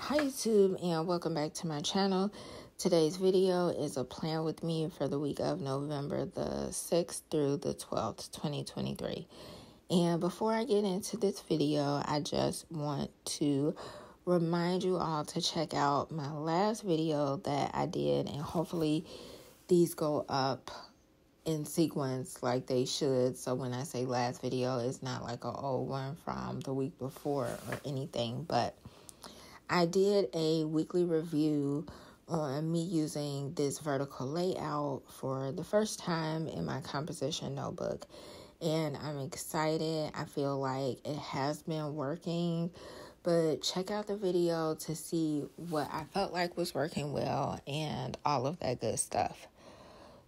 Hi YouTube, and welcome back to my channel. Today's video is a plan with me for the week of November the 6th through the 12th, 2023. And before I get into this video, I just want to remind you all to check out my last video that I did, and hopefully these go up in sequence like they should. So when I say last video, it's not like an old one from the week before or anything, but I did a weekly review on me using this vertical layout for the first time in my composition notebook, and I'm excited. I feel like it has been working, but check out the video to see what I felt like was working well and all of that good stuff.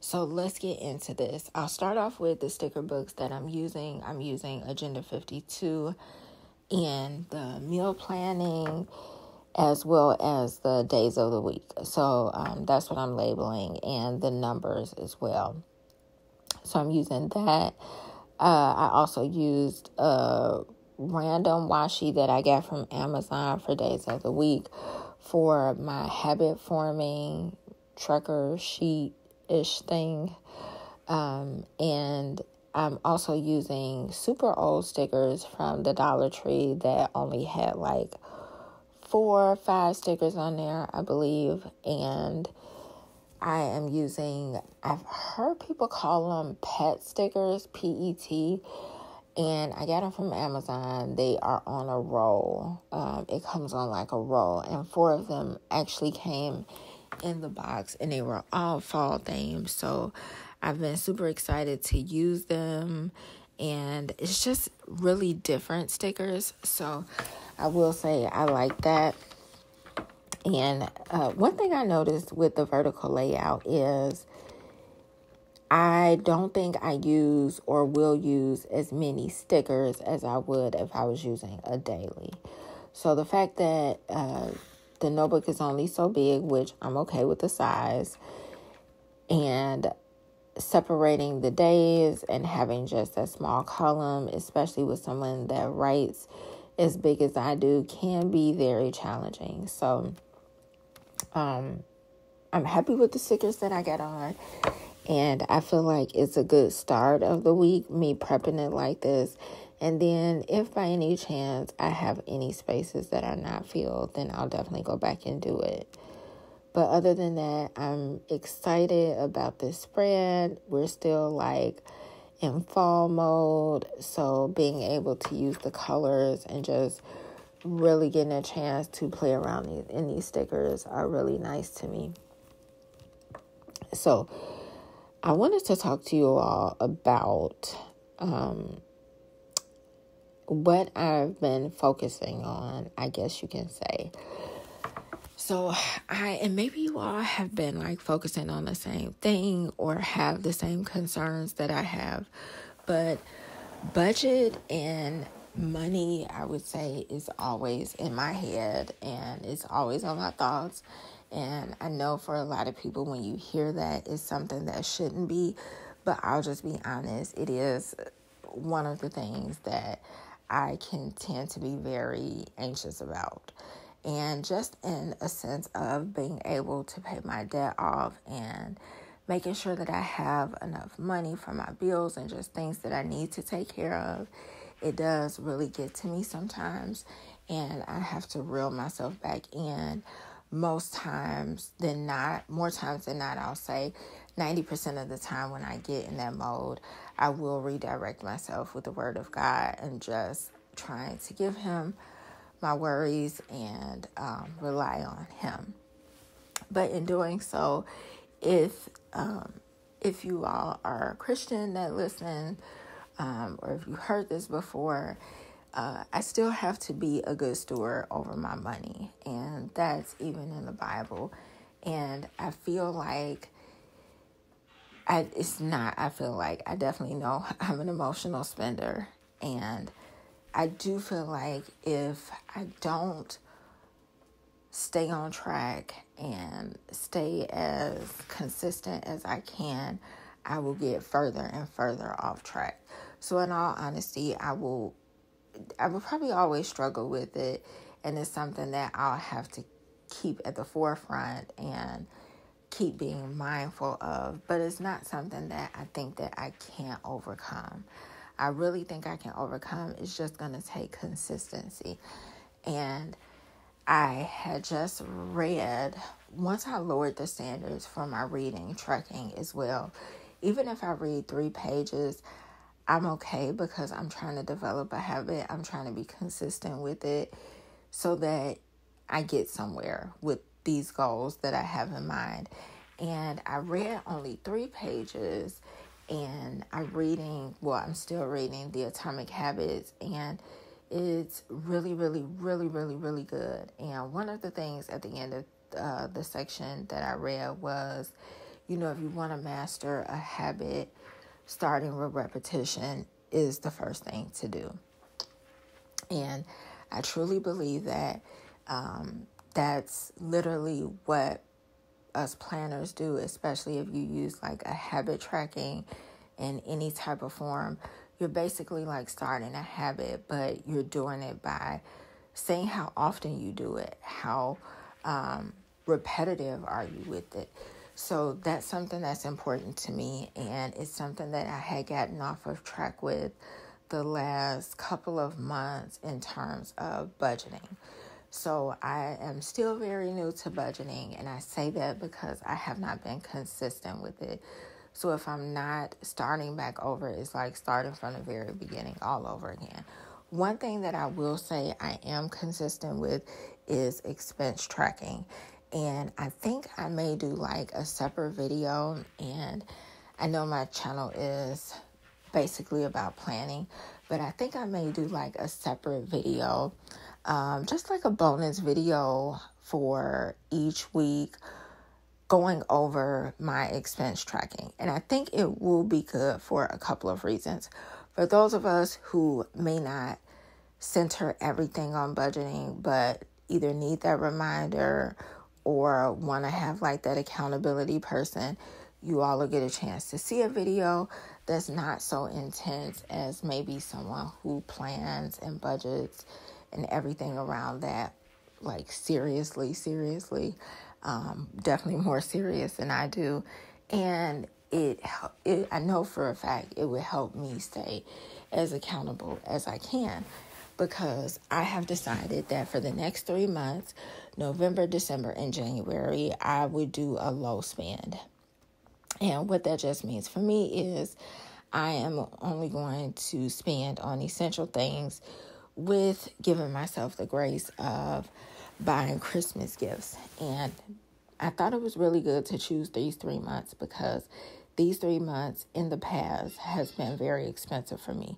So let's get into this. I'll start off with the sticker books that I'm using. I'm using Agenda 52 and the meal planning, as well as the days of the week. So that's what I'm labeling, and the numbers as well. So I'm using that. I also used a random washi that I got from Amazon for days of the week for my habit forming tracker sheet-ish thing. And I'm also using super old stickers from the Dollar Tree that only had like 4 or 5 stickers on there, I believe. And I am using, I've heard people call them pet stickers, PET, and I got them from Amazon. They are on a roll. It comes on like a roll, and 4 of them actually came in the box, and they were all fall themed. So I've been super excited to use them, and it's just really different stickers. So I will say I like that. And one thing I noticed with the vertical layout is I don't think I use or will use as many stickers as I would if I was using a daily. So the fact that the notebook is only so big, which I'm okay with the size, and separating the days and having just a small column, especially with someone that writes as big as I do, can be very challenging. So I'm happy with the stickers that I got on, and I feel like it's a good start of the week, me prepping it like this. And then if by any chance I have any spaces that are not filled, then I'll definitely go back and do it. But other than that, I'm excited about this spread. We're still like in fall mode, so being able to use the colors and just really getting a chance to play around in these stickers are really nice to me. So I wanted to talk to you all about what I've been focusing on, I guess you can say. So and maybe you all have been like focusing on the same thing or have the same concerns that I have, but budget and money, I would say, is always in my head, and it's always on my thoughts. And I know for a lot of people, when you hear that, it's something that shouldn't be, but I'll just be honest, it is one of the things that I can tend to be very anxious about. And just in a sense of being able to pay my debt off and making sure that I have enough money for my bills and just things that I need to take care of, it does really get to me sometimes. And I have to reel myself back in. More times than not, I'll say 90% of the time when I get in that mode, I will redirect myself with the word of God and just trying to give him my worries and rely on him. But in doing so, if you all are a Christian that listen, or if you heard this before, I still have to be a good steward over my money, and that's even in the Bible. And I feel like I definitely know I'm an emotional spender, and I do feel like if I don't stay on track and stay as consistent as I can, I will get further and further off track. So in all honesty, I will probably always struggle with it and it's something that I'll have to keep at the forefront and keep being mindful of, but it's not something that I think that I can't overcome. I really think I can overcome. It's just going to take consistency. And I had just read, once I lowered the standards for my reading, tracking as well, even if I read 3 pages, I'm okay because I'm trying to develop a habit. I'm trying to be consistent with it so that I get somewhere with these goals that I have in mind. And I read only 3 pages, and I'm still reading The Atomic Habits, and it's really, really, really, really, really good. And one of the things at the end of the section that I read was, if you want to master a habit, starting with repetition is the first thing to do. And I truly believe that that's literally what us planners do, especially if you use like a habit tracking in any type of form. You're basically like starting a habit, but you're doing it by saying how often you do it, how repetitive are you with it. So that's something that's important to me, and it's something that I had gotten off of track with the last couple of months in terms of budgeting. So I am still very new to budgeting, and I say that because I have not been consistent with it. So if I'm not starting back over, it's like starting from the very beginning all over again. One thing that I will say I am consistent with is expense tracking. And I think I may do like a separate video, and I know my channel is basically about planning, but I think I may do like a separate video, just like a bonus video for each week going over my expense tracking. And I think it will be good for a couple of reasons. For those of us who may not center everything on budgeting, but either need that reminder or want to have like that accountability person, you all will get a chance to see a video that's not so intense as maybe someone who plans and budgets and everything around that, like seriously, definitely more serious than I do. And I know for a fact it would help me stay as accountable as I can, because I have decided that for the next 3 months, November, December, and January, I would do a low spend. And what that just means for me is I am only going to spend on essential things, with giving myself the grace of buying Christmas gifts. And I thought it was really good to choose these 3 months, because these 3 months in the past has been very expensive for me.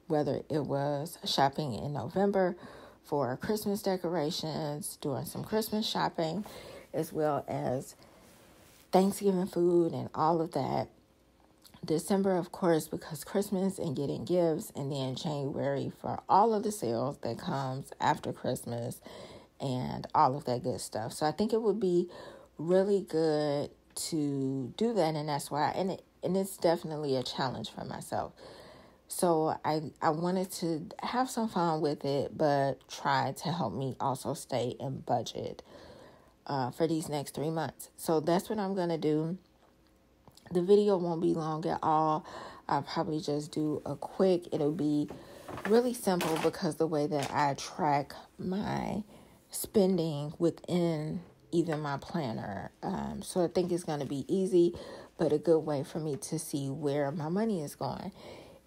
Whether it was shopping in November for Christmas decorations, doing some Christmas shopping, as well as Thanksgiving food and all of that. December, of course, because Christmas and getting gifts, and then January for all of the sales that comes after Christmas and all of that good stuff. So I think it would be really good to do that, and that's why, and it's definitely a challenge for myself. So I wanted to have some fun with it, but try to help me also stay in budget for these next 3 months. So that's what I'm going to do. The video won't be long at all. I'll probably just do a quick, it'll be really simple because the way that I track my spending within even my planner. So I think it's going to be easy, but a good way for me to see where my money is going.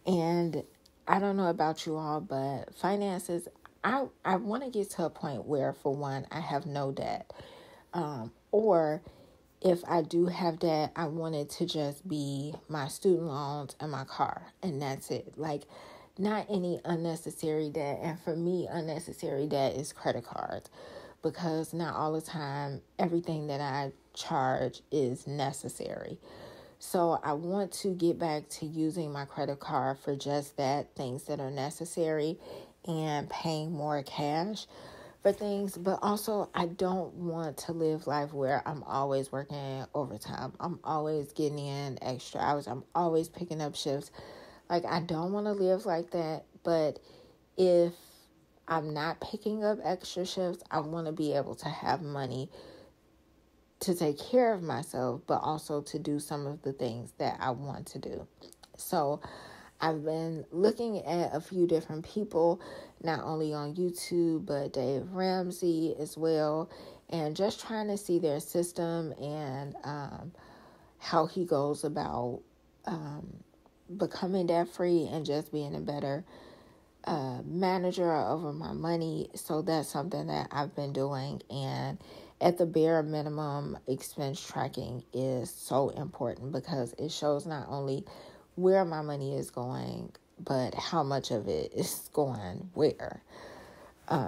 And I don't know about you all, but finances, I want to get to a point where, for one, I have no debt. Or if I do have debt, I want it to just be my student loans and my car, and that's it. Like, not any unnecessary debt. And for me, unnecessary debt is credit cards, because not all the time everything that I charge is necessary. So I want to get back to using my credit card for just that, things that are necessary, and paying more cash for things. But also, I don't want to live life where I'm always working overtime. I'm always getting in extra hours. I'm always picking up shifts. Like, I don't want to live like that. But if I'm not picking up extra shifts. I want to be able to have money to take care of myself, but also to do some of the things that I want to do. So I've been looking at a few different people, not only on YouTube, but Dave Ramsey as well, and just trying to see their system and how he goes about becoming debt free and just being a better manager over my money. So that's something that I've been doing, and at the bare minimum, expense tracking is so important because it shows not only where my money is going, but how much of it is going where.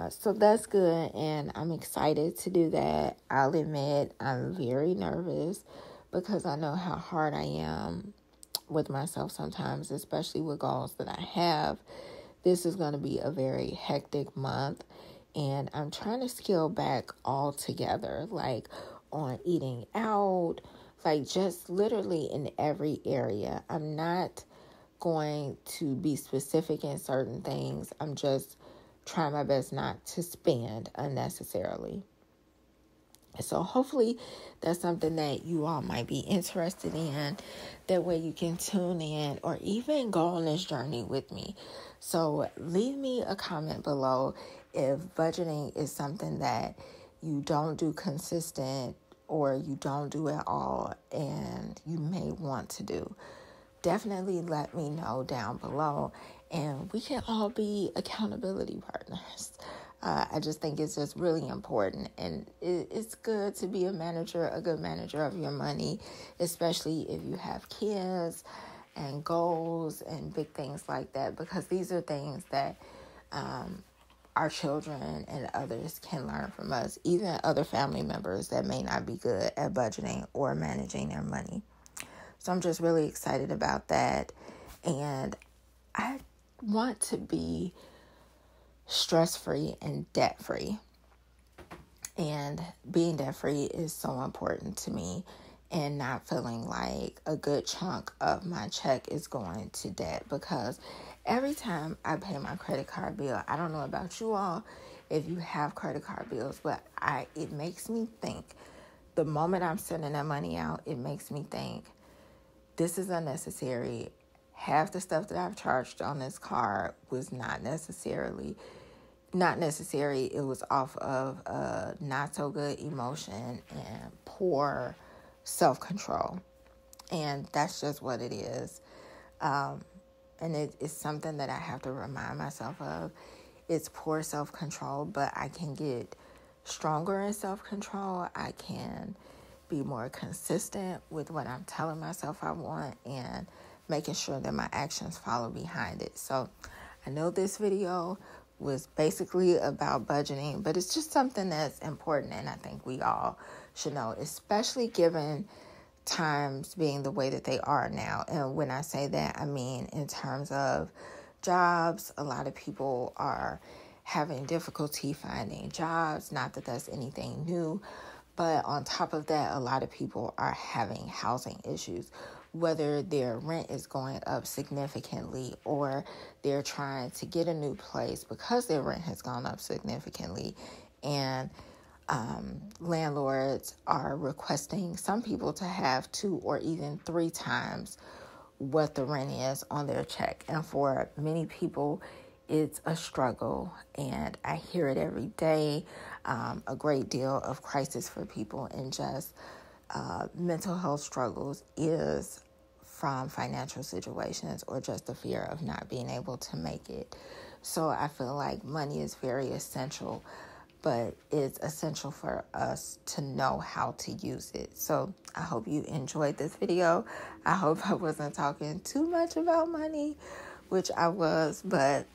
So that's good, and I'm excited to do that. I'll admit I'm very nervous because I know how hard I am with myself sometimes, especially with goals that I have. This is going to be a very hectic month, and I'm trying to scale back altogether, like on eating out, like just literally in every area. I'm not going to be specific in certain things. I'm just trying my best not to spend unnecessarily. So hopefully that's something that you all might be interested in. That way you can tune in or even go on this journey with me. So leave me a comment below if budgeting is something that you don't do consistent or you don't do at all and you may want to do. Definitely let me know down below, and we can all be accountability partners. I just think it's just really important, and it's good to be a good manager of your money, especially if you have kids and goals and big things like that, because these are things that our children and others can learn from us, even other family members that may not be good at budgeting or managing their money. So I'm just really excited about that. And I want to be stress-free and debt-free. And being debt-free is so important to me, and not feeling like a good chunk of my check is going to debt, because every time I pay my credit card bill, I don't know about you all if you have credit card bills, but it makes me think, the moment I'm sending that money out, it makes me think, this is unnecessary. Half the stuff that I've charged on this card was not necessary. It was off of not so good emotion and poor self-control. And that's just what it is. And it's something that I have to remind myself of. It's poor self-control, but I can get stronger in self-control. I can be more consistent with what I'm telling myself I want and making sure that my actions follow behind it. So I know this video was basically about budgeting, but it's just something that's important, and I think we all should know, especially given times being the way that they are now. And when I say that, I mean in terms of jobs. A lot of people are having difficulty finding jobs. Not that that's anything new, but on top of that, a lot of people are having housing issues, whether their rent is going up significantly or they're trying to get a new place because their rent has gone up significantly. And landlords are requesting some people to have 2 or even 3 times what the rent is on their check. And for many people, it's a struggle, and I hear it every day. A great deal of crisis for people and just mental health struggles is from financial situations or just the fear of not being able to make it. So I feel like money is very essential, but it's essential for us to know how to use it. So I hope you enjoyed this video. I hope I wasn't talking too much about money, which I was, but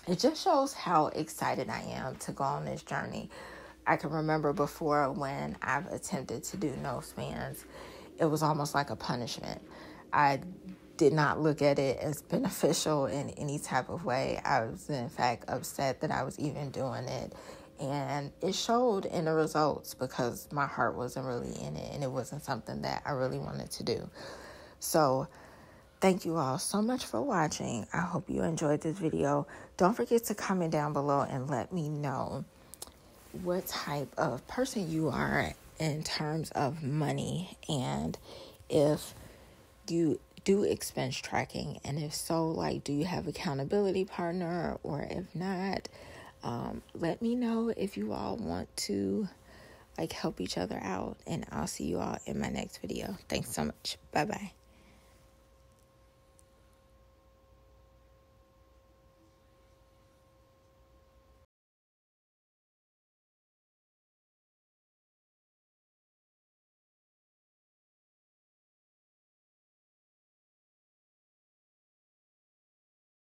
it just shows how excited I am to go on this journey. I can remember before when I've attempted to do no spends, it was almost like a punishment. I did not look at it as beneficial in any type of way. I was, in fact, upset that I was even doing it. And it showed in the results because my heart wasn't really in it, and it wasn't something that I really wanted to do. So Thank you all so much for watching. I hope you enjoyed this video. Don't forget to comment down below and let me know what type of person you are in terms of money, and if you do expense tracking, and if so, like, do you have accountability partner, or if not, let me know if you all want to like help each other out, and I'll see you all in my next video. Thanks so much. Bye bye.